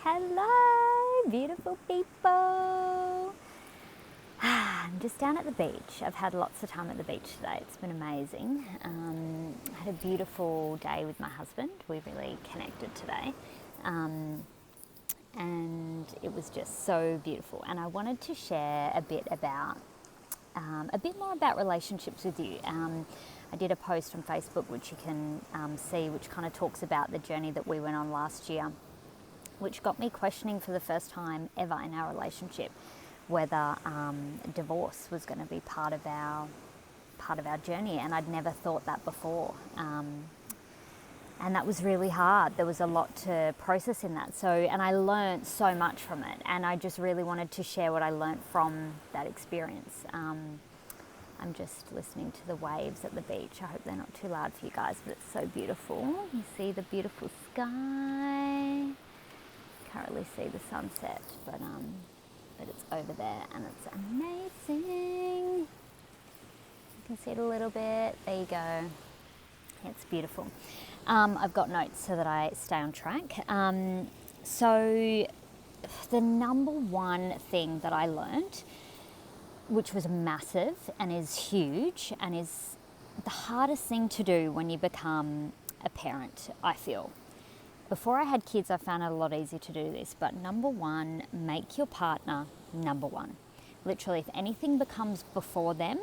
Hello, beautiful people. I'm just down at the beach. I've had lots of time at the beach today. It's been amazing. I had a beautiful day with my husband. We really connected today. And it was just so beautiful. And I wanted to share a bit more about relationships with you. I did a post on Facebook, which you can see, which kind of talks about the journey that we went on last year, which got me questioning for the first time ever in our relationship whether divorce was going to be part of our journey, and I'd never thought that before. And that was really hard. There was a lot to process in that. And I learned so much from it, and I just really wanted to share what I learned from that experience. I'm just listening to the waves at the beach. I hope they're not too loud for you guys, but it's so beautiful. You see the beautiful sky. Can't really see the sunset, but it's over there and it's amazing. You can see it a little bit. There you go. It's beautiful. I've got notes so that I stay on track. So the number one thing that I learned, which was massive and is huge and is the hardest thing to do when you become a parent, I feel. Before I had kids, I found it a lot easier to do this, but number one, make your partner number one. Literally, if anything becomes before them,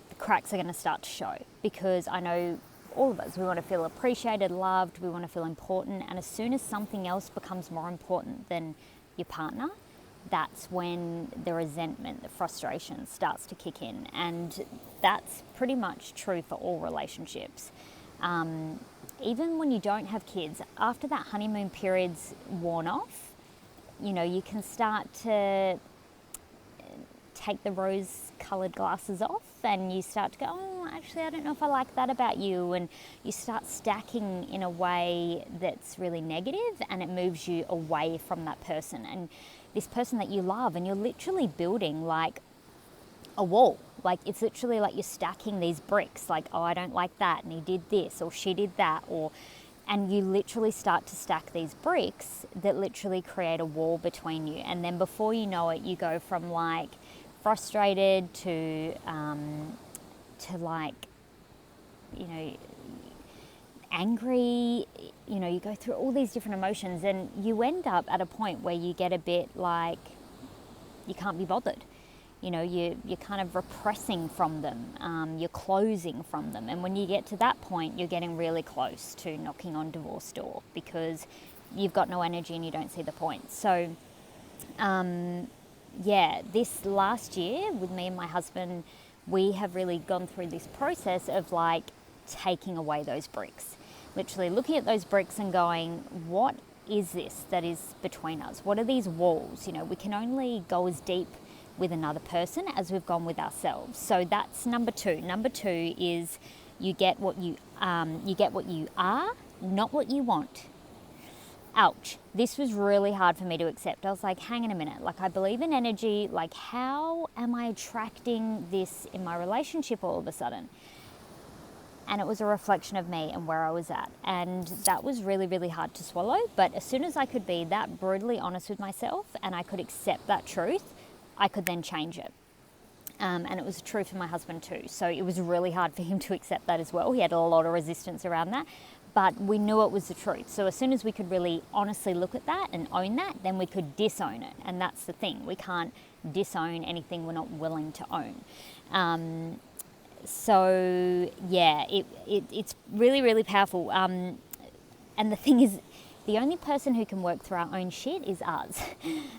the cracks are going to start to show, because I know all of us, we want to feel appreciated, loved, we want to feel important, and as soon as something else becomes more important than your partner, that's when the resentment, the frustration starts to kick in. And that's pretty much true for all relationships. Even when you don't have kids, after that honeymoon period's worn off, you can start to take the rose-coloured glasses off, and you start to go, oh, actually, I don't know if I like that about you. And you start stacking in a way that's really negative, and it moves you away from that person and this person that you love. And you're literally building like a wall. Like, it's literally like you're stacking these bricks, like, oh, I don't like that, and he did this, or she did that, and you literally start to stack these bricks that literally create a wall between you. And then before you know it, you go from like frustrated to like, angry. You go through all these different emotions, and you end up at a point where you get a bit like you can't be bothered. You're kind of repressing from them, you're closing from them. And when you get to that point, you're getting really close to knocking on divorce door, because you've got no energy and you don't see the point. So, this last year with me and my husband, we have really gone through this process of like taking away those bricks. Literally looking at those bricks and going, what is this that is between us? What are these walls? We can only go as deep with another person as we've gone with ourselves. So that's number two. Number two is you get what you are, not what you want. Ouch. This was really hard for me to accept. I was like, hang on a minute. Like, I believe in energy. Like, how am I attracting this in my relationship all of a sudden? And it was a reflection of me and where I was at. And that was really, really hard to swallow. But as soon as I could be that brutally honest with myself and I could accept that truth, I could then change it. And it was true for my husband too. So it was really hard for him to accept that as well. He had a lot of resistance around that, but we knew it was the truth. So as soon as we could really honestly look at that and own that, then we could disown it. And that's the thing. We can't disown anything we're not willing to own. It's really, really powerful. And the thing is, the only person who can work through our own shit is us,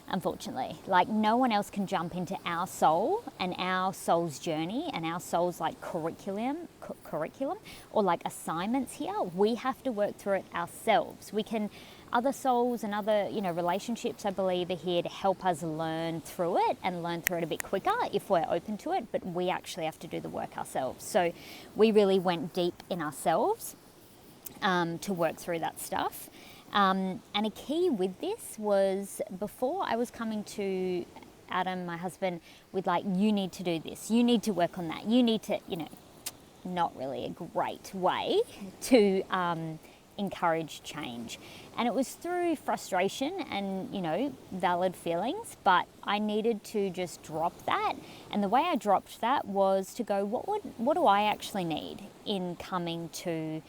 unfortunately. Like, no one else can jump into our soul and our soul's journey and our soul's like curriculum or like assignments here. We have to work through it ourselves. Other souls and other, relationships, I believe, are here to help us learn through it and learn through it a bit quicker if we're open to it, but we actually have to do the work ourselves. So we really went deep in ourselves to work through that stuff. And a key with this was, before I was coming to Adam, my husband, with like, you need to do this, you need to work on that, you need to, not really a great way to encourage change. And it was through frustration and, valid feelings, but I needed to just drop that. And the way I dropped that was to go, what do I actually need in coming to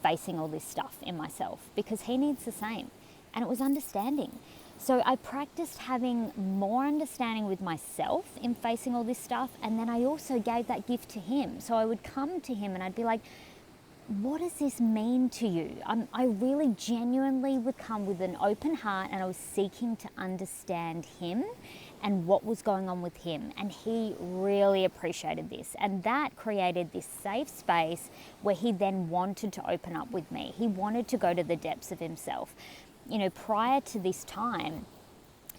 facing all this stuff in myself? Because he needs the same. And it was understanding. So I practiced having more understanding with myself in facing all this stuff. And then I also gave that gift to him. So I would come to him and I'd be like, what does this mean to you? I really genuinely would come with an open heart, and I was seeking to understand him and what was going on with him. And he really appreciated this. And that created this safe space where he then wanted to open up with me. He wanted to go to the depths of himself. Prior to this time,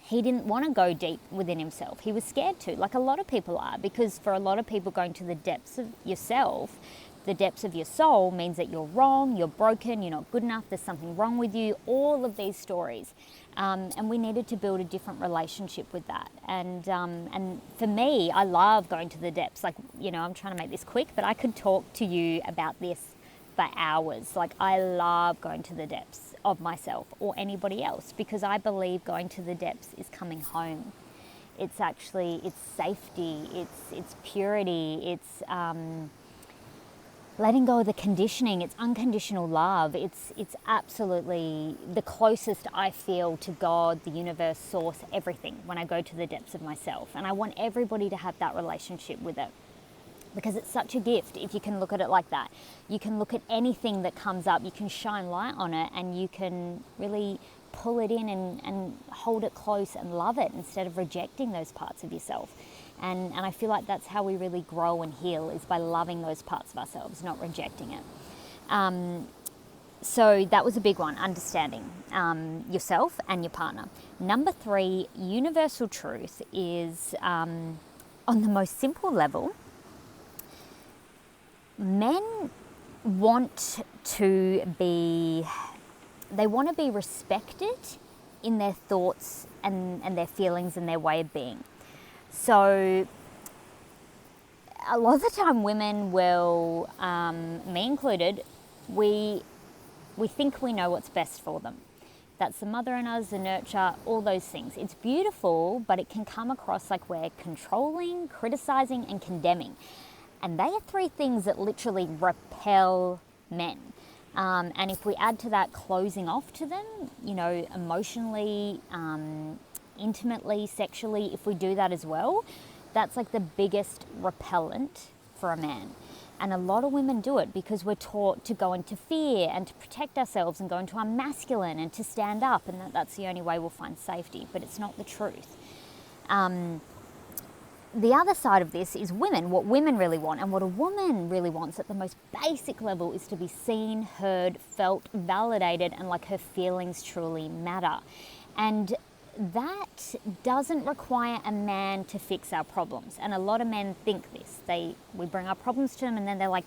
he didn't want to go deep within himself. He was scared to, like a lot of people are, because for a lot of people, going to the depths of yourself, the depths of your soul, means that you're wrong, you're broken, you're not good enough, there's something wrong with you, all of these stories. And we needed to build a different relationship with that. And for me, I love going to the depths. Like, I'm trying to make this quick, but I could talk to you about this for hours. Like, I love going to the depths of myself or anybody else, because I believe going to the depths is coming home. It's safety, it's purity, it's letting go of the conditioning, it's unconditional love. It's absolutely the closest I feel to God, the universe, source, everything when I go to the depths of myself. And I want everybody to have that relationship with it, because it's such a gift if you can look at it like that. You can look at anything that comes up, you can shine light on it, and you can really pull it in and hold it close and love it instead of rejecting those parts of yourself. And I feel like that's how we really grow and heal, is by loving those parts of ourselves, not rejecting it. So that was a big one, understanding yourself and your partner. Number 3, universal truth is, on the most simple level, men want to be respected in their thoughts and their feelings and their way of being. So a lot of the time women will, me included, we think we know what's best for them. That's the mother in us, the nurture, all those things. It's beautiful, but it can come across like we're controlling, criticizing, and condemning. And they are 3 things that literally repel men. And if we add to that closing off to them, emotionally, intimately, sexually, if we do that as well, that's like the biggest repellent for a man. And a lot of women do it because we're taught to go into fear and to protect ourselves and go into our masculine and to stand up, and that's the only way we'll find safety. But it's not the truth. The other side of this is women, what women really want. And what a woman really wants at the most basic level is to be seen, heard, felt, validated, and like her feelings truly matter. And that doesn't require a man to fix our problems. And a lot of men think this. We bring our problems to them and then they're like,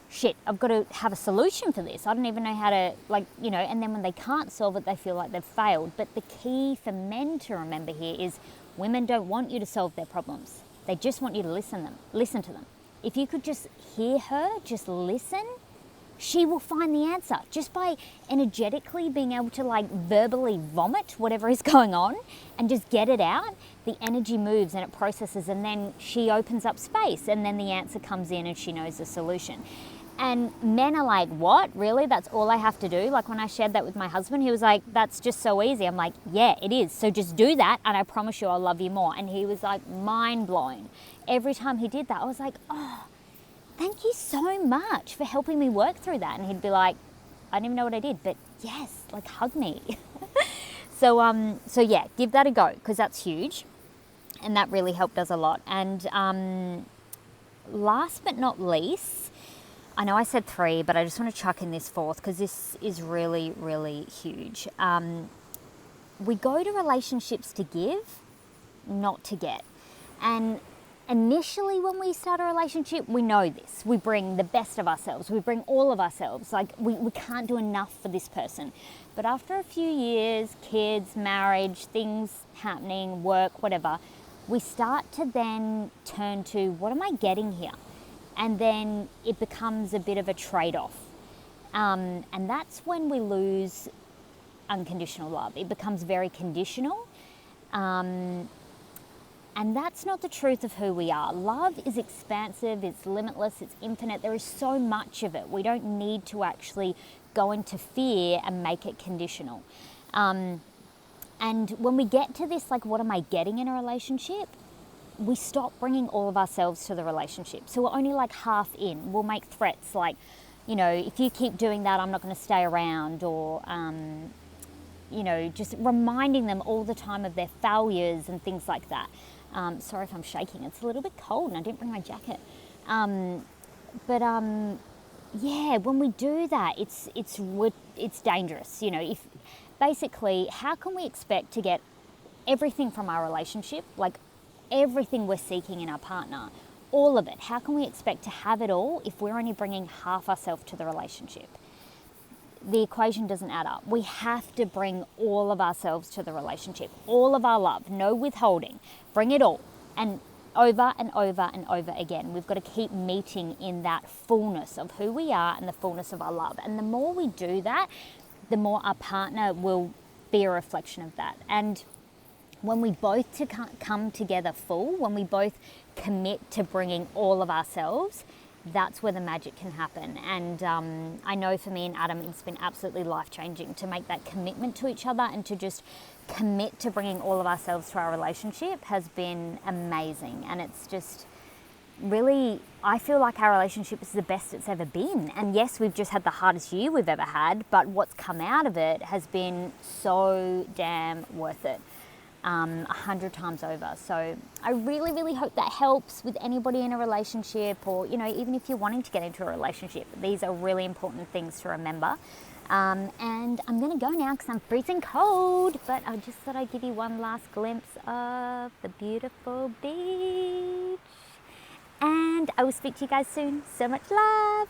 shit, I've got to have a solution for this. I don't even know how to, and then when they can't solve it, they feel like they've failed. But the key for men to remember here is women don't want you to solve their problems. They just want you to listen to them. If you could just hear her, just listen, she will find the answer just by energetically being able to verbally vomit whatever is going on and just get it out. The energy moves and it processes, and then she opens up space, and then the answer comes in and she knows the solution. And men are like, what? Really? That's all I have to do? Like when I shared that with my husband, he was like, that's just so easy. I'm like, yeah, it is. So just do that and I promise you I'll love you more. And he was like mind blown. Every time he did that, I was like, oh, thank you so much for helping me work through that. And he'd be like, I didn't even know what I did, but yes, hug me. So yeah, give that a go, because that's huge. And that really helped us a lot. And last but not least, I know I said 3, but I just want to chuck in this 4th because this is really, really huge. We go to relationships to give, not to get. And initially when we start a relationship, we know this. We bring the best of ourselves. We bring all of ourselves. We can't do enough for this person. But after a few years, kids, marriage, things happening, work, whatever, we start to then turn to, what am I getting here? And then it becomes a bit of a trade-off. And that's when we lose unconditional love. It becomes very conditional. And that's not the truth of who we are. Love is expansive, it's limitless, it's infinite. There is so much of it. We don't need to actually go into fear and make it conditional. And when we get to this, like, what am I getting in a relationship? We stop bringing all of ourselves to the relationship. So we're only like half in. We'll make threats like, you know, if you keep doing that, I'm not going to stay around, or, you know, just reminding them all the time of their failures and things like that. Sorry if I'm shaking. It's a little bit cold and I didn't bring my jacket. Yeah, when we do that, it's dangerous. You know, if basically, how can we expect to get everything from our relationship, like everything we're seeking in our partner, all of it? How can we expect to have it all if we're only bringing half ourselves to the relationship? The equation doesn't add up. We have to bring all of ourselves to the relationship, all of our love, no withholding. Bring it all, and over and over and over again. We've got to keep meeting in that fullness of who we are and the fullness of our love. And the more we do that, the more our partner will be a reflection of that. And when we both come together full, when we both commit to bringing all of ourselves, that's where the magic can happen. And I know for me and Adam, it's been absolutely life-changing to make that commitment to each other, and to just commit to bringing all of ourselves to our relationship has been amazing. And it's just really, I feel like our relationship is the best it's ever been. And yes, we've just had the hardest year we've ever had, but what's come out of it has been so damn worth it. 100 times over. So I really, really hope that helps with anybody in a relationship, or, you know, even if you're wanting to get into a relationship. These are really important things to remember. And I'm going to go now because I'm freezing cold, but I just thought I'd give you one last glimpse of the beautiful beach. And I will speak to you guys soon. So much love.